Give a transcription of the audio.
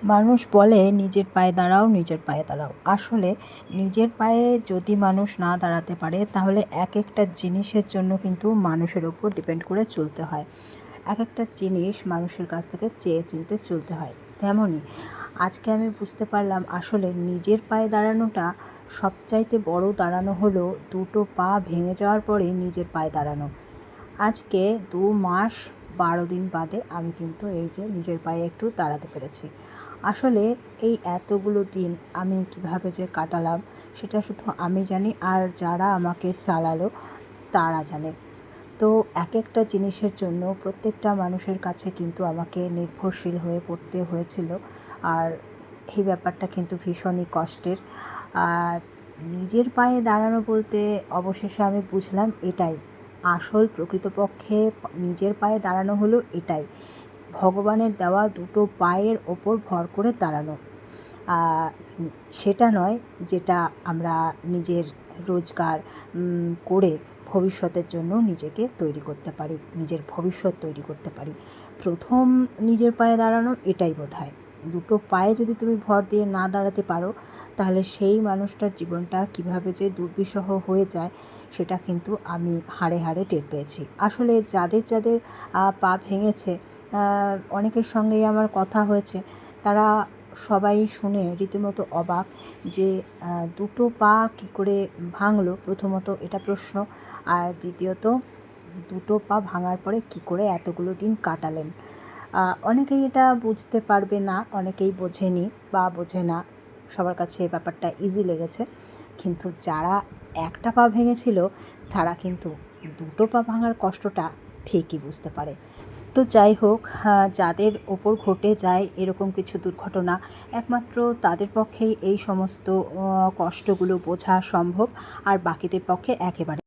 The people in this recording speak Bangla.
মানুষ বলে নিজের পায়ে দাঁড়াও, নিজের পায়ে দাঁড়াও। আসলে নিজের পায়ে যদি মানুষ না দাঁড়াতে পারে তাহলে এক একটা জিনিসের জন্য কিন্তু মানুষের ওপর ডিপেন্ড করে চলতে হয়। এক একটা জিনিস মানুষের কাছ থেকে চেয়ে চিনতে চলতে হয়। তেমনই আজকে আমি বুঝতে পারলাম আসলে নিজের পায়ে দাঁড়ানোটা সবচাইতে বড় দাঁড়ানো হলো দুটো পা ভেঙে যাওয়ার পরে নিজের পায়ে দাঁড়ানো। আজকে 2 মাস 12 দিন বাদে আমি কিন্তু এই যে নিজের পায়ে একটু দাঁড়াতে পেরেছি। আসলে এই এতগুলো দিন আমি কিভাবে যে কাটালাম সেটা শুধু আমি জানি, আর যারা আমাকে চালালো তারা জানে। তো এক একটা জিনিসের জন্য প্রত্যেকটা মানুষের কাছে কিন্তু আমাকে নির্ভরশীল হয়ে পড়তে হয়েছিল, আর এই ব্যাপারটা কিন্তু ভীষণই কষ্টের। আর নিজের পায়ে দাঁড়ানো বলতে অবশেষে আমি বুঝলাম এটাই আসল, প্রকৃতপক্ষে নিজের পায়ে দাঁড়ানো হলো এটাই, ভগবানের দেওয়া দুটো পায়ের ওপর ভর করে দাঁড়ানো। সেটা নয় যেটা আমরা নিজের রোজগার করে ভবিষ্যতের জন্য নিজেকে তৈরি করতে পারি, নিজের ভবিষ্যৎ তৈরি করতে পারি। প্রথম নিজের পায়ে দাঁড়ানো এটাই বোধহয়। দুটো পায়ে যদি তুমি ভর দিয়ে না দাঁড়াতে পারো তাহলে সেই মানুষটার জীবনটা কীভাবে যে দুর্বিষহ হয়ে যায় সেটা কিন্তু আমি হাড়ে হাড়ে টের পেয়েছি। আসলে যাদের যাদের পা ভেঙেছে, অনেকের সঙ্গেই আমার কথা হয়েছে, তারা সবাই শুনে রীতিমতো অবাক যে দুটো পা কী করে ভাঙলো, প্রথমত এটা প্রশ্ন। আর দ্বিতীয়ত দুটো পা ভাঙার পরে কী করে এতগুলো দিন কাটালেন। অনেকেই এটা বুঝতে পারবে না, অনেকেই বোঝেনি বা বোঝে না, সবার কাছে ব্যাপারটা ইজি লেগেছে। কিন্তু যারা একটা পা ভেঙেছিল তারা কিন্তু দুটো পা ভাঙার কষ্টটা ঠিকই বুঝতে পারে। তো যাই হোক, যাদের ওপর ঘটে যায় এরকম কিছু দুর্ঘটনা, একমাত্র তাদের পক্ষেই এই সমস্ত কষ্টগুলো বোঝা সম্ভব, আর বাকিদের পক্ষে একেবারে